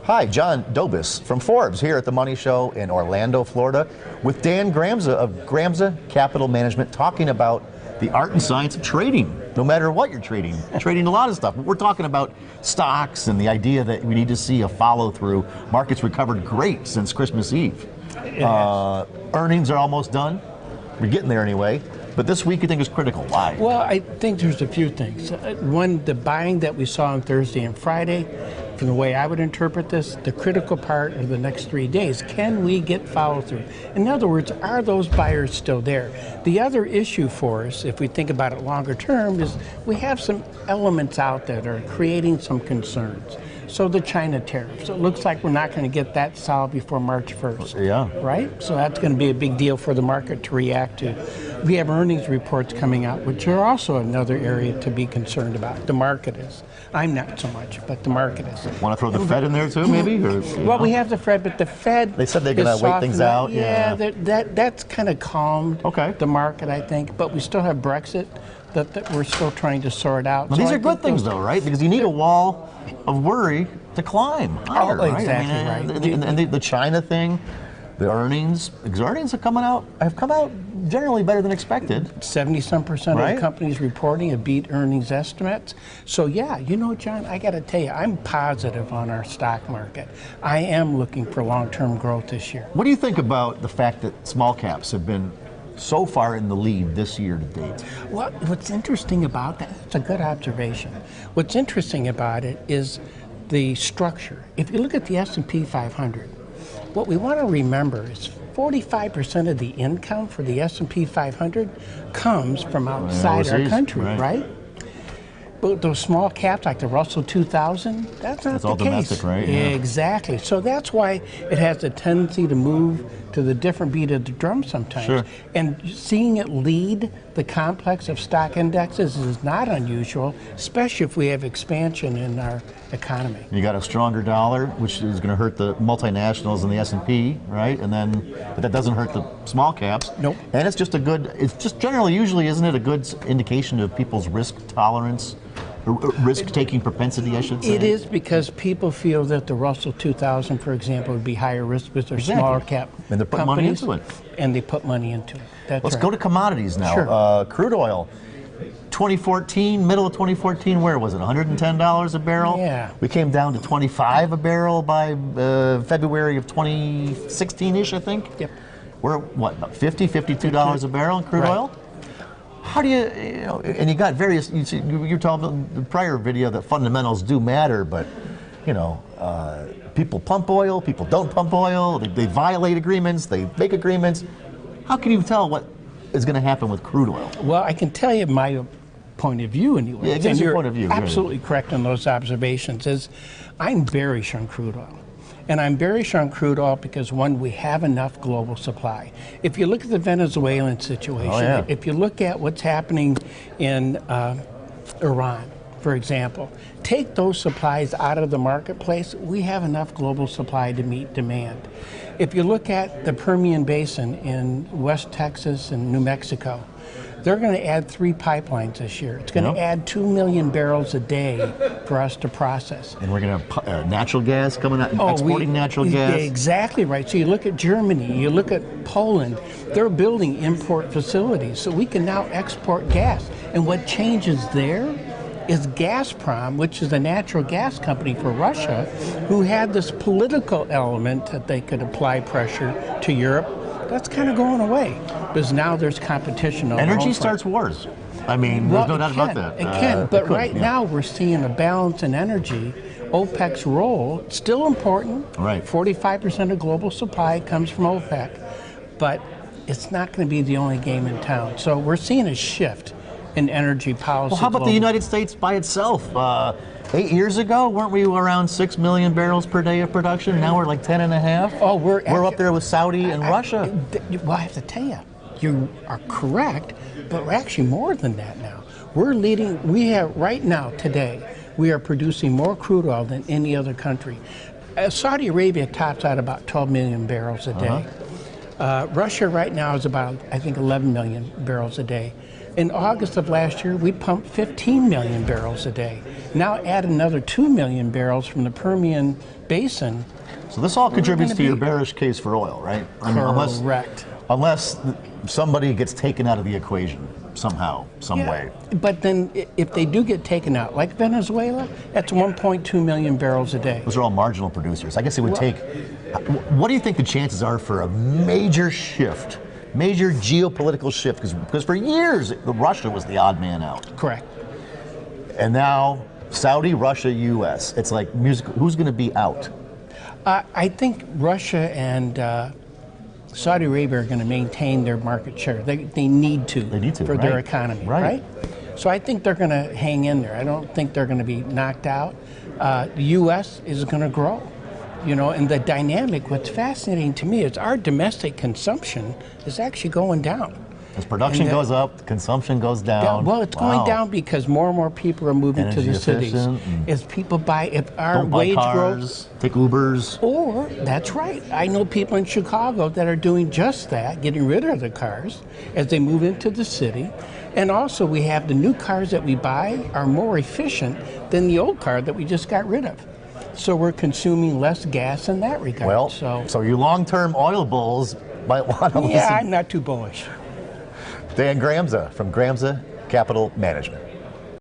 Hi, John Dobis from Forbes here at the Money Show in Orlando, Florida, with Dan Gramza of Gramza Capital Management, talking about the art and science of trading, no matter what you're trading. Trading a lot of stuff. We're talking about stocks and the idea that we need to see a follow-through. Markets recovered great since Christmas Eve. Earnings are almost done. We're getting there anyway. But this week you think is critical. Why? Well, I think there's a few things. One, the buying that we saw on Thursday and Friday, from the way I would interpret this, the critical part of the next 3 days, can we get follow through? In other words, are those buyers still there? The other issue for us, if we think about it longer term, is we have some elements out there that are creating some concerns. So the China tariffs, it looks like we're not going to get that solved before March 1st. Yeah. Right? So that's going to be a big deal for the market to react to. We have earnings reports coming out, which are also another area to be concerned about. The market is. I'm not so much, but the market is. Want to throw the Fed in there too, maybe? Or, well, we have the Fed, but the Fed. They said they're going to wait things out. Yeah, that's kind of calmed the market, I think. But we still have Brexit that we're still trying to sort out. Well, these are good things, though, right? Because you need a wall of worry to climb higher, right? Exactly right. And the China thing, the earnings have come out generally better than expected. 70-some% of the companies reporting have beat earnings estimates. So yeah, you know, John, I got to tell you, I'm positive on our stock market. I am looking for long-term growth this year. What do you think about the fact that small caps have been so far in the lead this year to date? Well, what's interesting about that, it's a good observation. What's interesting about it is the structure. If you look at the S&P 500, what we want to remember is 45% of the income for the S&P 500 comes from outside our country, right? But those small caps like the Russell 2000, that's not the all case. Domestic, right? Yeah. Exactly. So that's why it has a tendency to move to the different beat of the drum sometimes. Sure. And seeing it lead the complex of stock indexes is not unusual, especially if we have expansion in our economy. You got a stronger dollar, which is going to hurt the multinationals and the S&P, right? But that doesn't hurt the small caps. Nope. And it's just generally, usually, isn't it a good indication of people's risk tolerance? Risk-taking propensity, I should say. It is, because people feel that the Russell 2000, for example, would be higher risk because they're smaller cap and they put money into it. And they put money into it. That's Let's go to commodities now. Sure. Crude oil, 2014, middle of 2014, where was it? $110 a barrel? Yeah. We came down to 25 a barrel by February of 2016-ish, I think. Yep. We're what, about $52 a barrel in crude oil? How do and you got various, you're talking about the prior video that fundamentals do matter, but, people pump oil, people don't pump oil, they violate agreements, they make agreements. How can you tell what is going to happen with crude oil? Well, I can tell you my point of view anyway. Yeah, give us your point of view. Absolutely correct in those observations. Is I'm bearish on crude oil. And I'm bearish on crude oil because, one, we have enough global supply. If you look at the Venezuelan situation, if you look at what's happening in Iran, for example, take those supplies out of the marketplace, we have enough global supply to meet demand. If you look at the Permian Basin in West Texas and New Mexico, they're going to add 3 pipelines this year. It's going to add 2 million barrels a day for us to process. And we're going to have natural gas coming out, exporting natural gas. Exactly right. So you look at Germany, you look at Poland, they're building import facilities. So we can now export gas. And what changes there is Gazprom, which is a natural gas company for Russia, who had this political element that they could apply pressure to Europe. That's kind of going away because now there's competition. Energy starts wars. I mean, there's no doubt about that. It can, but right now we're seeing a balance in energy. OPEC's role, still important. Right. 45% of global supply comes from OPEC, but it's not going to be the only game in town. So we're seeing a shift in energy policy. Well, how about the United States by itself? 8 years ago, weren't we around 6 million barrels per day of production? Now we're like 10.5. Oh, we're up there with Saudi and Russia. Well, I have to tell you, you are correct, but we're actually more than that now. We're leading. We have right now today. We are producing more crude oil than any other country. Saudi Arabia tops out about 12 million barrels a day. Russia right now is about, I think, 11 million barrels a day. In August of last year, we pumped 15 million barrels a day. Now add another 2 million barrels from the Permian Basin. So this all contributes to your bearish case for oil, right? I mean, Correct. Unless somebody gets taken out of the equation somehow, some way. But then if they do get taken out, like Venezuela, that's 1.2 million barrels a day. Those are all marginal producers. I guess it would take, what do you think the chances are for a major shift, major geopolitical shift? Because for years, Russia was the odd man out. Correct. And now, Saudi, Russia, US. It's like, who's going to be out? I think Russia and Saudi Arabia are going to maintain their market share. They need to. They need to, for their economy, right? So I think they're going to hang in there. I don't think they're going to be knocked out. The U.S. is going to grow, and the dynamic, what's fascinating to me is our domestic consumption is actually going down. As production goes up, consumption goes down. Well, it's going down because more and more people are moving to the cities. As people if our wage growth, take Ubers. Or, that's right, I know people in Chicago that are doing just that, getting rid of the cars as they move into the city. And also we have the new cars that we buy are more efficient than the old car that we just got rid of. So we're consuming less gas in that regard. Well, so you long-term oil bulls might want to listen. Yeah, I'm not too bullish. Dan Gramza from Gramza Capital Management.